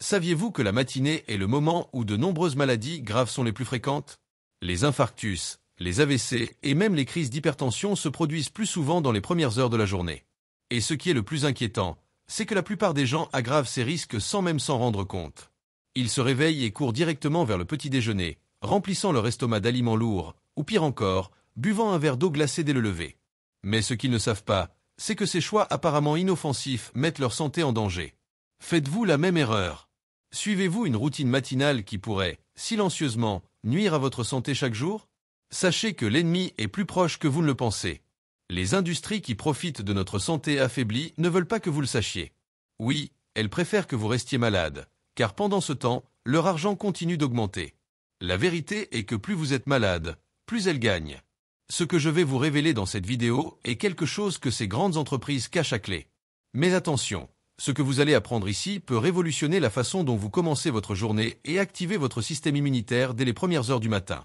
Saviez-vous que la matinée est le moment où de nombreuses maladies graves sont les plus fréquentes? Les infarctus, les AVC et même les crises d'hypertension se produisent plus souvent dans les premières heures de la journée. Et ce qui est le plus inquiétant, c'est que la plupart des gens aggravent ces risques sans même s'en rendre compte. Ils se réveillent et courent directement vers le petit déjeuner, remplissant leur estomac d'aliments lourds, ou pire encore, buvant un verre d'eau glacée dès le lever. Mais ce qu'ils ne savent pas, c'est que ces choix apparemment inoffensifs mettent leur santé en danger. Faites-vous la même erreur? Suivez-vous une routine matinale qui pourrait, silencieusement, nuire à votre santé chaque jour? Sachez que l'ennemi est plus proche que vous ne le pensez. Les industries qui profitent de notre santé affaiblie ne veulent pas que vous le sachiez. Oui, elles préfèrent que vous restiez malade, car pendant ce temps, leur argent continue d'augmenter. La vérité est que plus vous êtes malade, plus elles gagnent. Ce que je vais vous révéler dans cette vidéo est quelque chose que ces grandes entreprises cachent à clé. Mais attention, ce que vous allez apprendre ici peut révolutionner la façon dont vous commencez votre journée et activer votre système immunitaire dès les premières heures du matin.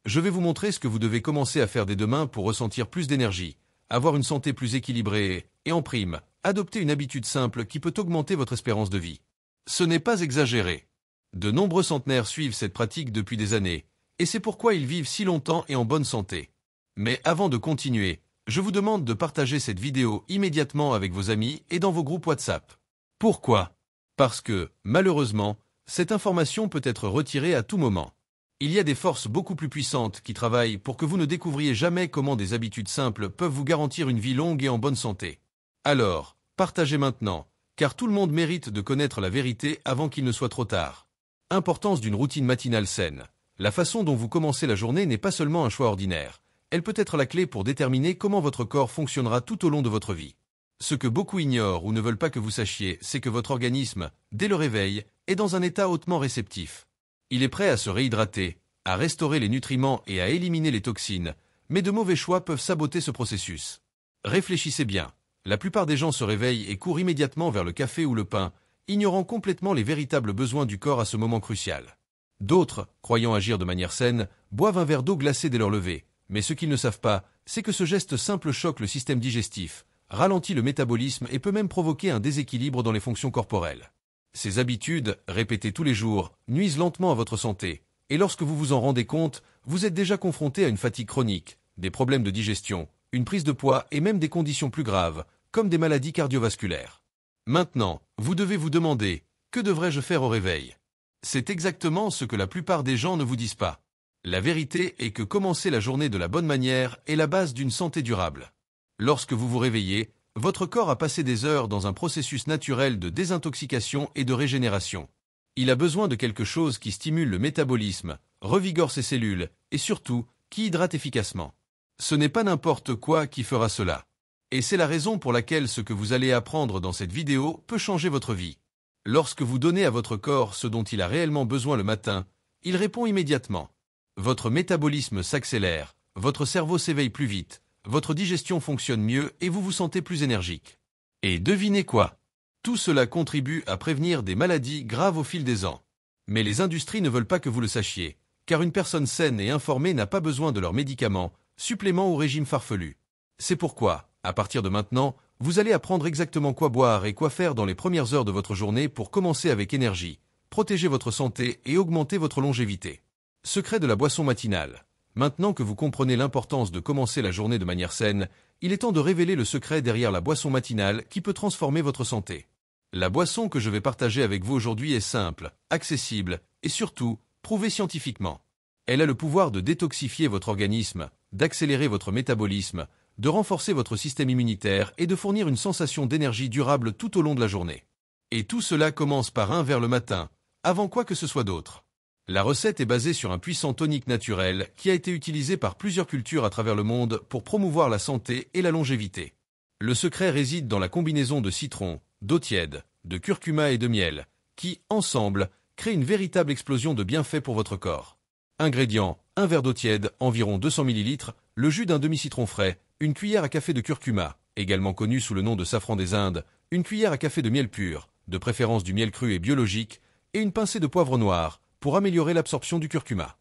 Je vais vous montrer ce que vous devez commencer à faire dès demain pour ressentir plus d'énergie, avoir une santé plus équilibrée et, en prime, adopter une habitude simple qui peut augmenter votre espérance de vie. Ce n'est pas exagéré. De nombreux centenaires suivent cette pratique depuis des années, et c'est pourquoi ils vivent si longtemps et en bonne santé. Mais avant de continuer, je vous demande de partager cette vidéo immédiatement avec vos amis et dans vos groupes WhatsApp. Pourquoi? Parce que, malheureusement, cette information peut être retirée à tout moment. Il y a des forces beaucoup plus puissantes qui travaillent pour que vous ne découvriez jamais comment des habitudes simples peuvent vous garantir une vie longue et en bonne santé. Alors, partagez maintenant, car tout le monde mérite de connaître la vérité avant qu'il ne soit trop tard. Importance d'une routine matinale saine. La façon dont vous commencez la journée n'est pas seulement un choix ordinaire. Elle peut être la clé pour déterminer comment votre corps fonctionnera tout au long de votre vie. Ce que beaucoup ignorent ou ne veulent pas que vous sachiez, c'est que votre organisme, dès le réveil, est dans un état hautement réceptif. Il est prêt à se réhydrater, à restaurer les nutriments et à éliminer les toxines, mais de mauvais choix peuvent saboter ce processus. Réfléchissez bien. La plupart des gens se réveillent et courent immédiatement vers le café ou le pain, ignorant complètement les véritables besoins du corps à ce moment crucial. D'autres, croyant agir de manière saine, boivent un verre d'eau glacée dès leur lever. Mais ce qu'ils ne savent pas, c'est que ce geste simple choque le système digestif, ralentit le métabolisme et peut même provoquer un déséquilibre dans les fonctions corporelles. Ces habitudes, répétées tous les jours, nuisent lentement à votre santé, et lorsque vous vous en rendez compte, vous êtes déjà confronté à une fatigue chronique, des problèmes de digestion, une prise de poids et même des conditions plus graves, comme des maladies cardiovasculaires. Maintenant, vous devez vous demander, que devrais-je faire au réveil? C'est exactement ce que la plupart des gens ne vous disent pas. La vérité est que commencer la journée de la bonne manière est la base d'une santé durable. Lorsque vous vous réveillez, votre corps a passé des heures dans un processus naturel de désintoxication et de régénération. Il a besoin de quelque chose qui stimule le métabolisme, revigore ses cellules et surtout, qui hydrate efficacement. Ce n'est pas n'importe quoi qui fera cela. Et c'est la raison pour laquelle ce que vous allez apprendre dans cette vidéo peut changer votre vie. Lorsque vous donnez à votre corps ce dont il a réellement besoin le matin, il répond immédiatement. Votre métabolisme s'accélère, votre cerveau s'éveille plus vite, votre digestion fonctionne mieux et vous vous sentez plus énergique. Et devinez quoi? Tout cela contribue à prévenir des maladies graves au fil des ans. Mais les industries ne veulent pas que vous le sachiez, car une personne saine et informée n'a pas besoin de leurs médicaments, suppléments ou régimes farfelus. C'est pourquoi, à partir de maintenant, vous allez apprendre exactement quoi boire et quoi faire dans les premières heures de votre journée pour commencer avec énergie, protéger votre santé et augmenter votre longévité. Secret de la boisson matinale. Maintenant que vous comprenez l'importance de commencer la journée de manière saine, il est temps de révéler le secret derrière la boisson matinale qui peut transformer votre santé. La boisson que je vais partager avec vous aujourd'hui est simple, accessible et surtout, prouvée scientifiquement. Elle a le pouvoir de détoxifier votre organisme, d'accélérer votre métabolisme, de renforcer votre système immunitaire et de fournir une sensation d'énergie durable tout au long de la journée. Et tout cela commence par un verre le matin, avant quoi que ce soit d'autre. La recette est basée sur un puissant tonique naturel qui a été utilisé par plusieurs cultures à travers le monde pour promouvoir la santé et la longévité. Le secret réside dans la combinaison de citron, d'eau tiède, de curcuma et de miel, qui, ensemble, créent une véritable explosion de bienfaits pour votre corps. Ingrédients, un verre d'eau tiède, environ 200 ml, le jus d'un demi-citron frais, une cuillère à café de curcuma, également connu sous le nom de safran des Indes, une cuillère à café de miel pur, de préférence du miel cru et biologique, et une pincée de poivre noir, pour améliorer l'absorption du curcuma.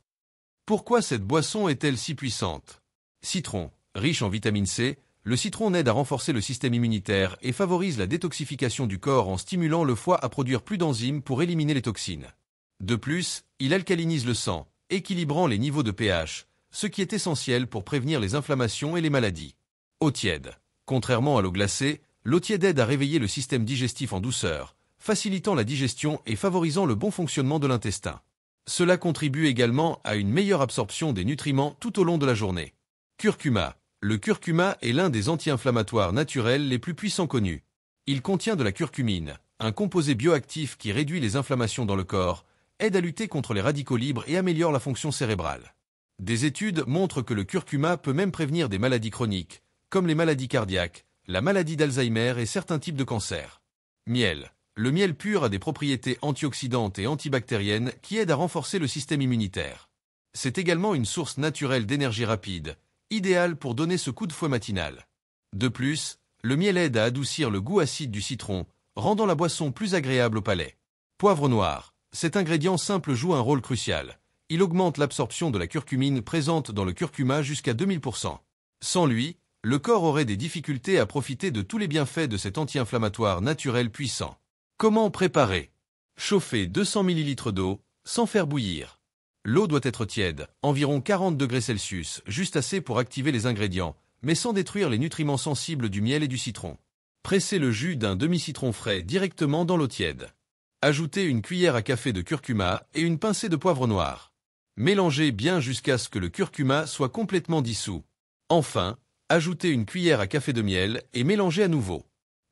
Pourquoi cette boisson est-elle si puissante? Citron, riche en vitamine C, Le citron aide à renforcer le système immunitaire et favorise la détoxification du corps en stimulant le foie à produire plus d'enzymes pour éliminer les toxines. De plus, il alcalinise le sang, équilibrant les niveaux de pH, ce qui est essentiel pour prévenir les inflammations et les maladies. Eau tiède. Contrairement à l'eau glacée, l'eau tiède aide à réveiller le système digestif en douceur, facilitant la digestion et favorisant le bon fonctionnement de l'intestin. Cela contribue également à une meilleure absorption des nutriments tout au long de la journée. Curcuma. Le curcuma est l'un des anti-inflammatoires naturels les plus puissants connus. Il contient de la curcumine, un composé bioactif qui réduit les inflammations dans le corps, aide à lutter contre les radicaux libres et améliore la fonction cérébrale. Des études montrent que le curcuma peut même prévenir des maladies chroniques, comme les maladies cardiaques, la maladie d'Alzheimer et certains types de cancers. Miel. Le miel pur a des propriétés antioxydantes et antibactériennes qui aident à renforcer le système immunitaire. C'est également une source naturelle d'énergie rapide, idéale pour donner ce coup de fouet matinal. De plus, le miel aide à adoucir le goût acide du citron, rendant la boisson plus agréable au palais. Poivre noir. Cet ingrédient simple joue un rôle crucial. Il augmente l'absorption de la curcumine présente dans le curcuma jusqu'à 2000%. Sans lui, le corps aurait des difficultés à profiter de tous les bienfaits de cet anti-inflammatoire naturel puissant. Comment préparer? Chauffer 200 ml d'eau, sans faire bouillir. L'eau doit être tiède, environ 40 degrés Celsius, juste assez pour activer les ingrédients, mais sans détruire les nutriments sensibles du miel et du citron. Pressez le jus d'un demi-citron frais directement dans l'eau tiède. Ajoutez une cuillère à café de curcuma et une pincée de poivre noir. Mélangez bien jusqu'à ce que le curcuma soit complètement dissous. Enfin, ajoutez une cuillère à café de miel et mélangez à nouveau.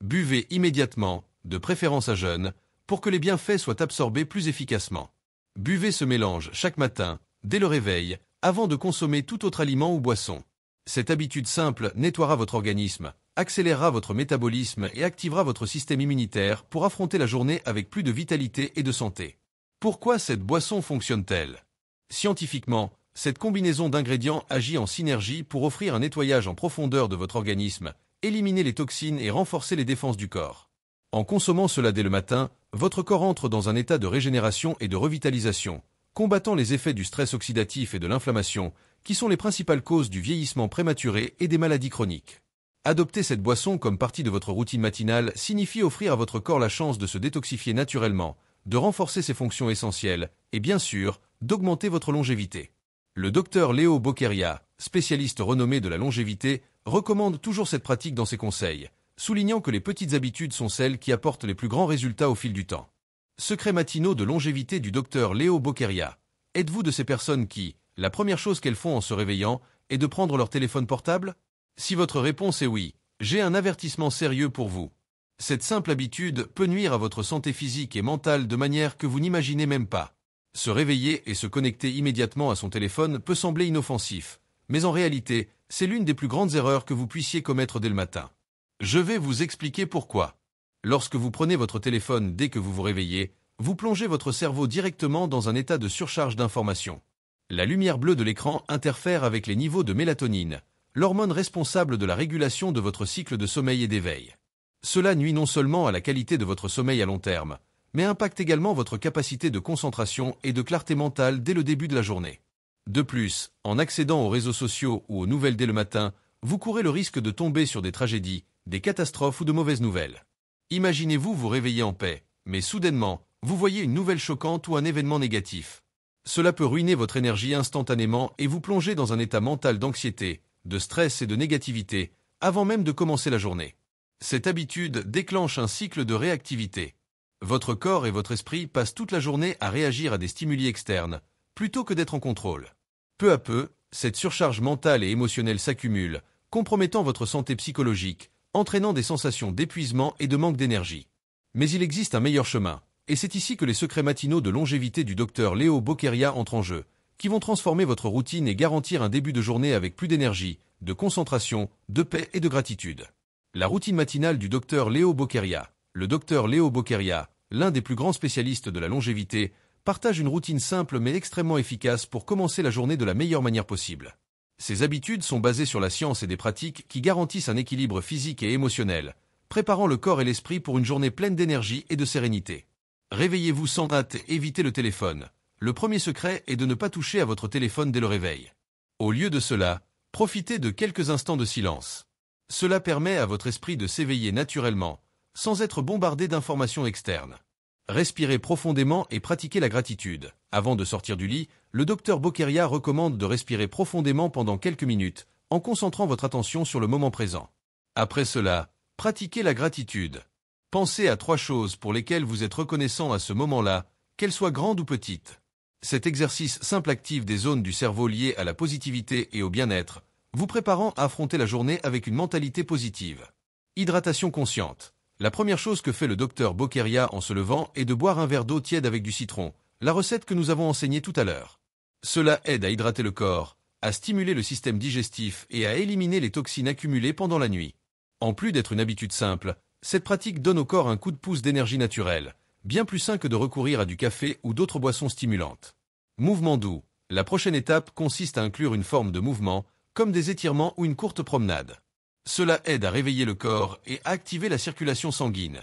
Buvez immédiatement, de préférence à jeun, pour que les bienfaits soient absorbés plus efficacement. Buvez ce mélange chaque matin, dès le réveil, avant de consommer tout autre aliment ou boisson. Cette habitude simple nettoiera votre organisme, accélérera votre métabolisme et activera votre système immunitaire pour affronter la journée avec plus de vitalité et de santé. Pourquoi cette boisson fonctionne-t-elle? Scientifiquement, cette combinaison d'ingrédients agit en synergie pour offrir un nettoyage en profondeur de votre organisme, éliminer les toxines et renforcer les défenses du corps. En consommant cela dès le matin, votre corps entre dans un état de régénération et de revitalisation, combattant les effets du stress oxydatif et de l'inflammation, qui sont les principales causes du vieillissement prématuré et des maladies chroniques. Adopter cette boisson comme partie de votre routine matinale signifie offrir à votre corps la chance de se détoxifier naturellement, de renforcer ses fonctions essentielles et bien sûr, d'augmenter votre longévité. Le docteur Léo Boqueria, spécialiste renommé de la longévité, recommande toujours cette pratique dans ses conseils, soulignant que les petites habitudes sont celles qui apportent les plus grands résultats au fil du temps. Secrets matinaux de longévité du docteur Léo Boqueria. Êtes-vous de ces personnes qui, la première chose qu'elles font en se réveillant, est de prendre leur téléphone portable? Si votre réponse est oui, j'ai un avertissement sérieux pour vous. Cette simple habitude peut nuire à votre santé physique et mentale de manière que vous n'imaginez même pas. Se réveiller et se connecter immédiatement à son téléphone peut sembler inoffensif, mais en réalité, c'est l'une des plus grandes erreurs que vous puissiez commettre dès le matin. Je vais vous expliquer pourquoi. Lorsque vous prenez votre téléphone dès que vous vous réveillez, vous plongez votre cerveau directement dans un état de surcharge d'informations. La lumière bleue de l'écran interfère avec les niveaux de mélatonine, l'hormone responsable de la régulation de votre cycle de sommeil et d'éveil. Cela nuit non seulement à la qualité de votre sommeil à long terme, mais impacte également votre capacité de concentration et de clarté mentale dès le début de la journée. De plus, en accédant aux réseaux sociaux ou aux nouvelles dès le matin, vous courez le risque de tomber sur des tragédies, des catastrophes ou de mauvaises nouvelles. Imaginez-vous vous réveiller en paix, mais soudainement, vous voyez une nouvelle choquante ou un événement négatif. Cela peut ruiner votre énergie instantanément et vous plonger dans un état mental d'anxiété, de stress et de négativité, avant même de commencer la journée. Cette habitude déclenche un cycle de réactivité. Votre corps et votre esprit passent toute la journée à réagir à des stimuli externes, plutôt que d'être en contrôle. Peu à peu, cette surcharge mentale et émotionnelle s'accumule, compromettant votre santé psychologique, entraînant des sensations d'épuisement et de manque d'énergie. Mais il existe un meilleur chemin, et c'est ici que les secrets matinaux de longévité du docteur Léo Boqueria entrent en jeu, qui vont transformer votre routine et garantir un début de journée avec plus d'énergie, de concentration, de paix et de gratitude. La routine matinale du docteur Léo Boqueria. Le docteur Léo Boqueria, l'un des plus grands spécialistes de la longévité, partage une routine simple mais extrêmement efficace pour commencer la journée de la meilleure manière possible. Ces habitudes sont basées sur la science et des pratiques qui garantissent un équilibre physique et émotionnel, préparant le corps et l'esprit pour une journée pleine d'énergie et de sérénité. Réveillez-vous sans hâte et évitez le téléphone. Le premier secret est de ne pas toucher à votre téléphone dès le réveil. Au lieu de cela, profitez de quelques instants de silence. Cela permet à votre esprit de s'éveiller naturellement, sans être bombardé d'informations externes. Respirez profondément et pratiquez la gratitude. Avant de sortir du lit, le docteur Bokeria recommande de respirer profondément pendant quelques minutes, en concentrant votre attention sur le moment présent. Après cela, pratiquez la gratitude. Pensez à 3 choses pour lesquelles vous êtes reconnaissant à ce moment-là, qu'elles soient grandes ou petites. Cet exercice simple active des zones du cerveau liées à la positivité et au bien-être, vous préparant à affronter la journée avec une mentalité positive. Hydratation consciente. La première chose que fait le docteur Bokeria en se levant est de boire un verre d'eau tiède avec du citron, la recette que nous avons enseignée tout à l'heure. Cela aide à hydrater le corps, à stimuler le système digestif et à éliminer les toxines accumulées pendant la nuit. En plus d'être une habitude simple, cette pratique donne au corps un coup de pouce d'énergie naturelle, bien plus sain que de recourir à du café ou d'autres boissons stimulantes. Mouvement doux. La prochaine étape consiste à inclure une forme de mouvement, comme des étirements ou une courte promenade. Cela aide à réveiller le corps et à activer la circulation sanguine.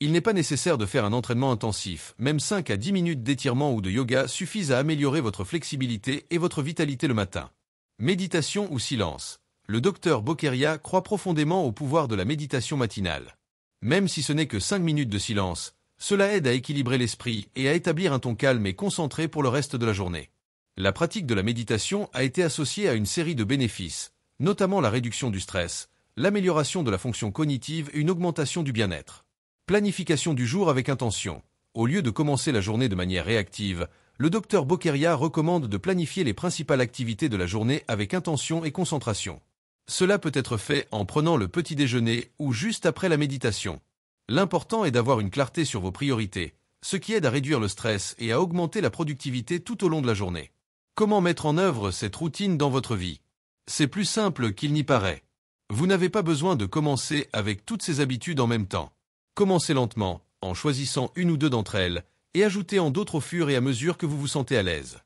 Il n'est pas nécessaire de faire un entraînement intensif, même 5 à 10 minutes d'étirement ou de yoga suffisent à améliorer votre flexibilité et votre vitalité le matin. Méditation ou silence. Le docteur Bokeria croit profondément au pouvoir de la méditation matinale. Même si ce n'est que 5 minutes de silence, cela aide à équilibrer l'esprit et à établir un ton calme et concentré pour le reste de la journée. La pratique de la méditation a été associée à une série de bénéfices, notamment la réduction du stress, l'amélioration de la fonction cognitive et une augmentation du bien-être. Planification du jour avec intention. Au lieu de commencer la journée de manière réactive, le docteur Bokeria recommande de planifier les principales activités de la journée avec intention et concentration. Cela peut être fait en prenant le petit déjeuner ou juste après la méditation. L'important est d'avoir une clarté sur vos priorités, ce qui aide à réduire le stress et à augmenter la productivité tout au long de la journée. Comment mettre en œuvre cette routine dans votre vie? C'est plus simple qu'il n'y paraît. Vous n'avez pas besoin de commencer avec toutes ces habitudes en même temps. Commencez lentement, en choisissant une ou deux d'entre elles, et ajoutez en d'autres au fur et à mesure que vous vous sentez à l'aise.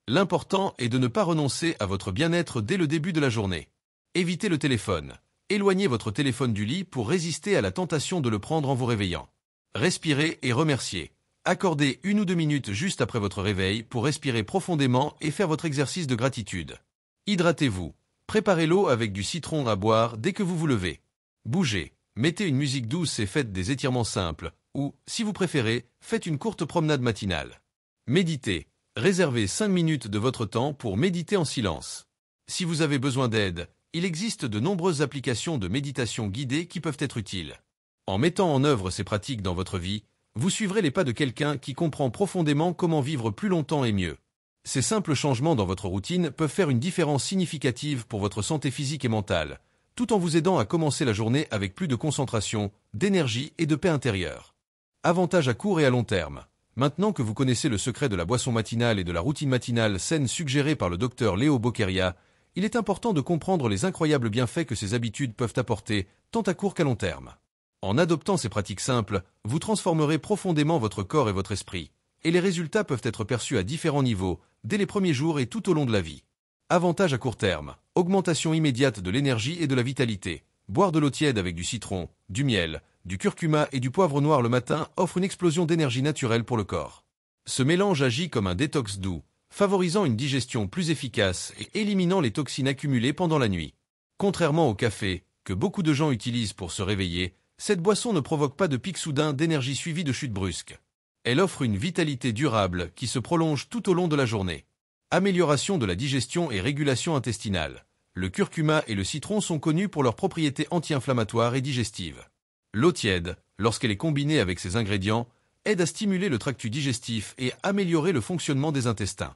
L'important est de ne pas renoncer à votre bien-être dès le début de la journée. Évitez le téléphone. Éloignez votre téléphone du lit pour résister à la tentation de le prendre en vous réveillant. Respirez et remerciez. Accordez 1 ou 2 minutes juste après votre réveil pour respirer profondément et faire votre exercice de gratitude. Hydratez-vous. Préparez l'eau avec du citron à boire dès que vous vous levez. Bougez. Mettez une musique douce et faites des étirements simples, ou, si vous préférez, faites une courte promenade matinale. Méditez. Réservez 5 minutes de votre temps pour méditer en silence. Si vous avez besoin d'aide, il existe de nombreuses applications de méditation guidée qui peuvent être utiles. En mettant en œuvre ces pratiques dans votre vie, vous suivrez les pas de quelqu'un qui comprend profondément comment vivre plus longtemps et mieux. Ces simples changements dans votre routine peuvent faire une différence significative pour votre santé physique et mentale, tout en vous aidant à commencer la journée avec plus de concentration, d'énergie et de paix intérieure. Avantages à court et à long terme. Maintenant que vous connaissez le secret de la boisson matinale et de la routine matinale saine suggérée par le docteur Léo Bokeria, il est important de comprendre les incroyables bienfaits que ces habitudes peuvent apporter, tant à court qu'à long terme. En adoptant ces pratiques simples, vous transformerez profondément votre corps et votre esprit, et les résultats peuvent être perçus à différents niveaux, dès les premiers jours et tout au long de la vie. Avantages à court terme. Augmentation immédiate de l'énergie et de la vitalité. Boire de l'eau tiède avec du citron, du miel, du curcuma et du poivre noir le matin offre une explosion d'énergie naturelle pour le corps. Ce mélange agit comme un détox doux, favorisant une digestion plus efficace et éliminant les toxines accumulées pendant la nuit. Contrairement au café, que beaucoup de gens utilisent pour se réveiller, cette boisson ne provoque pas de pic soudain d'énergie suivi de chute brusque. Elle offre une vitalité durable qui se prolonge tout au long de la journée. Amélioration de la digestion et régulation intestinale. Le curcuma et le citron sont connus pour leurs propriétés anti-inflammatoires et digestives. L'eau tiède, lorsqu'elle est combinée avec ces ingrédients, aide à stimuler le tractus digestif et à améliorer le fonctionnement des intestins.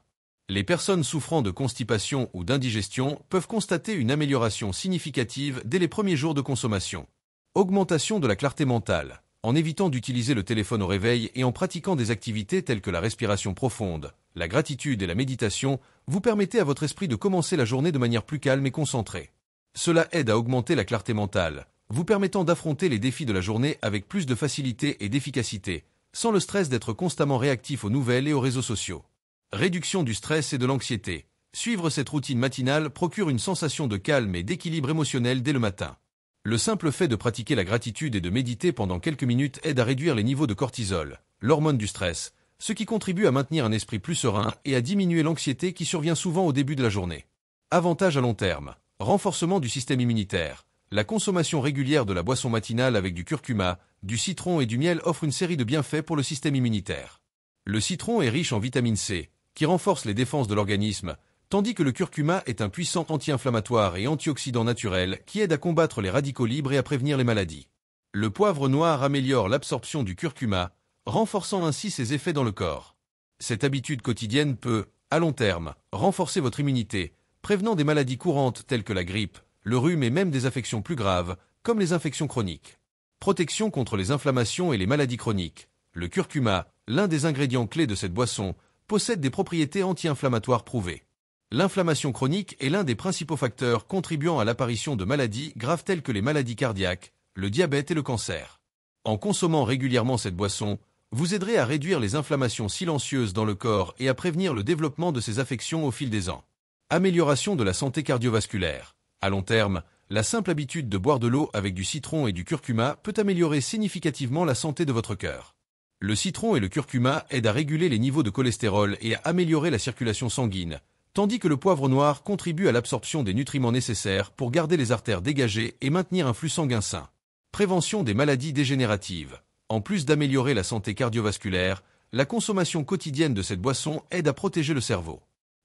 Les personnes souffrant de constipation ou d'indigestion peuvent constater une amélioration significative dès les premiers jours de consommation. Augmentation de la clarté mentale. En évitant d'utiliser le téléphone au réveil et en pratiquant des activités telles que la respiration profonde, la gratitude et la méditation, vous permettez à votre esprit de commencer la journée de manière plus calme et concentrée. Cela aide à augmenter la clarté mentale, vous permettant d'affronter les défis de la journée avec plus de facilité et d'efficacité, sans le stress d'être constamment réactif aux nouvelles et aux réseaux sociaux. Réduction du stress et de l'anxiété. Suivre cette routine matinale procure une sensation de calme et d'équilibre émotionnel dès le matin. Le simple fait de pratiquer la gratitude et de méditer pendant quelques minutes aide à réduire les niveaux de cortisol, l'hormone du stress, ce qui contribue à maintenir un esprit plus serein et à diminuer l'anxiété qui survient souvent au début de la journée. Avantages à long terme. Renforcement du système immunitaire. La consommation régulière de la boisson matinale avec du curcuma, du citron et du miel offre une série de bienfaits pour le système immunitaire. Le citron est riche en vitamine C, qui renforce les défenses de l'organisme, tandis que le curcuma est un puissant anti-inflammatoire et antioxydant naturel qui aide à combattre les radicaux libres et à prévenir les maladies. Le poivre noir améliore l'absorption du curcuma, renforçant ainsi ses effets dans le corps. Cette habitude quotidienne peut, à long terme, renforcer votre immunité, prévenant des maladies courantes telles que la grippe, le rhume et même des affections plus graves, comme les infections chroniques. Protection contre les inflammations et les maladies chroniques. Le curcuma, l'un des ingrédients clés de cette boisson, possède des propriétés anti-inflammatoires prouvées. L'inflammation chronique est l'un des principaux facteurs contribuant à l'apparition de maladies graves telles que les maladies cardiaques, le diabète et le cancer. En consommant régulièrement cette boisson, vous aiderez à réduire les inflammations silencieuses dans le corps et à prévenir le développement de ces affections au fil des ans. Amélioration de la santé cardiovasculaire. À long terme, la simple habitude de boire de l'eau avec du citron et du curcuma peut améliorer significativement la santé de votre cœur. Le citron et le curcuma aident à réguler les niveaux de cholestérol et à améliorer la circulation sanguine, tandis que le poivre noir contribue à l'absorption des nutriments nécessaires pour garder les artères dégagées et maintenir un flux sanguin sain. Prévention des maladies dégénératives. En plus d'améliorer la santé cardiovasculaire, la consommation quotidienne de cette boisson aide à protéger le cerveau.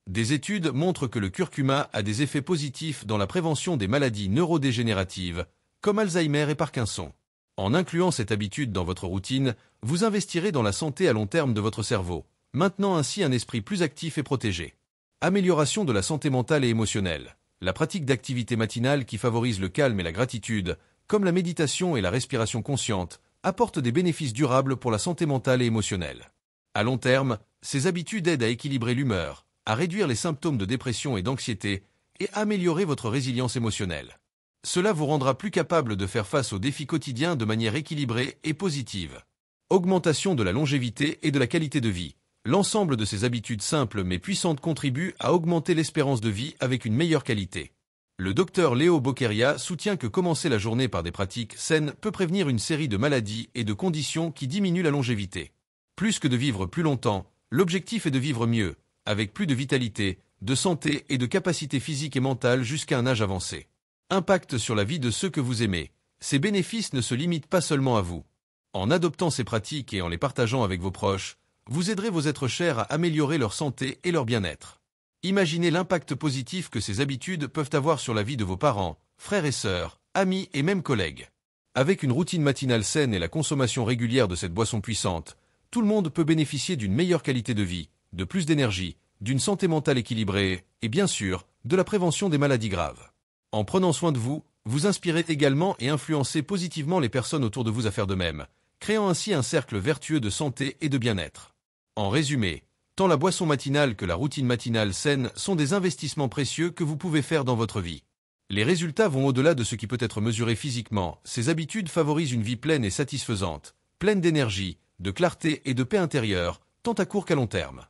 Des études montrent que le curcuma a des effets positifs dans la prévention des maladies neurodégénératives, comme Alzheimer et Parkinson. En incluant cette habitude dans votre routine, vous investirez dans la santé à long terme de votre cerveau, maintenant ainsi un esprit plus actif et protégé. Amélioration de la santé mentale et émotionnelle. La pratique d'activités matinales qui favorisent le calme et la gratitude, comme la méditation et la respiration consciente, apporte des bénéfices durables pour la santé mentale et émotionnelle. À long terme, ces habitudes aident à équilibrer l'humeur, à réduire les symptômes de dépression et d'anxiété et à améliorer votre résilience émotionnelle. Cela vous rendra plus capable de faire face aux défis quotidiens de manière équilibrée et positive. Augmentation de la longévité et de la qualité de vie. L'ensemble de ces habitudes simples mais puissantes contribue à augmenter l'espérance de vie avec une meilleure qualité. Le docteur Léo Boccheria soutient que commencer la journée par des pratiques saines peut prévenir une série de maladies et de conditions qui diminuent la longévité. Plus que de vivre plus longtemps, l'objectif est de vivre mieux, avec plus de vitalité, de santé et de capacité physique et mentale jusqu'à un âge avancé. Impact sur la vie de ceux que vous aimez. Ces bénéfices ne se limitent pas seulement à vous. En adoptant ces pratiques et en les partageant avec vos proches, vous aiderez vos êtres chers à améliorer leur santé et leur bien-être. Imaginez l'impact positif que ces habitudes peuvent avoir sur la vie de vos parents, frères et sœurs, amis et même collègues. Avec une routine matinale saine et la consommation régulière de cette boisson puissante, tout le monde peut bénéficier d'une meilleure qualité de vie, de plus d'énergie, d'une santé mentale équilibrée et bien sûr, de la prévention des maladies graves. En prenant soin de vous, vous inspirez également et influencez positivement les personnes autour de vous à faire de même, créant ainsi un cercle vertueux de santé et de bien-être. En résumé, tant la boisson matinale que la routine matinale saine sont des investissements précieux que vous pouvez faire dans votre vie. Les résultats vont au-delà de ce qui peut être mesuré physiquement. Ces habitudes favorisent une vie pleine et satisfaisante, pleine d'énergie, de clarté et de paix intérieure, tant à court qu'à long terme.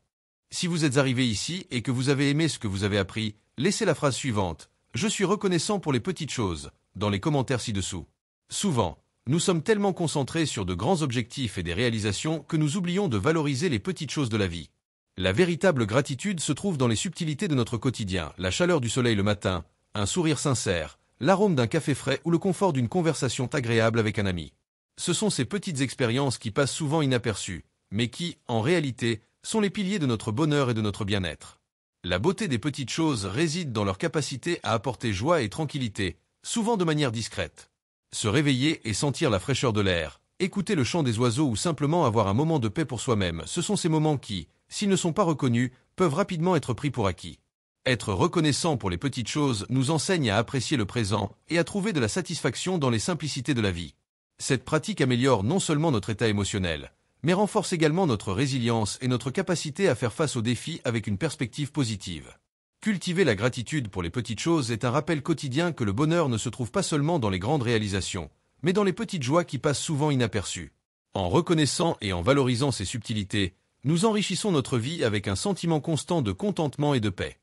Si vous êtes arrivé ici et que vous avez aimé ce que vous avez appris, laissez la phrase suivante « Je suis reconnaissant pour les petites choses » dans les commentaires ci-dessous. Souvent, nous sommes tellement concentrés sur de grands objectifs et des réalisations que nous oublions de valoriser les petites choses de la vie. La véritable gratitude se trouve dans les subtilités de notre quotidien, la chaleur du soleil le matin, un sourire sincère, l'arôme d'un café frais ou le confort d'une conversation agréable avec un ami. Ce sont ces petites expériences qui passent souvent inaperçues, mais qui, en réalité, sont les piliers de notre bonheur et de notre bien-être. La beauté des petites choses réside dans leur capacité à apporter joie et tranquillité, souvent de manière discrète. Se réveiller et sentir la fraîcheur de l'air, écouter le chant des oiseaux ou simplement avoir un moment de paix pour soi-même, ce sont ces moments qui, s'ils ne sont pas reconnus, peuvent rapidement être pris pour acquis. Être reconnaissant pour les petites choses nous enseigne à apprécier le présent et à trouver de la satisfaction dans les simplicités de la vie. Cette pratique améliore non seulement notre état émotionnel, mais renforce également notre résilience et notre capacité à faire face aux défis avec une perspective positive. Cultiver la gratitude pour les petites choses est un rappel quotidien que le bonheur ne se trouve pas seulement dans les grandes réalisations, mais dans les petites joies qui passent souvent inaperçues. En reconnaissant et en valorisant ces subtilités, nous enrichissons notre vie avec un sentiment constant de contentement et de paix.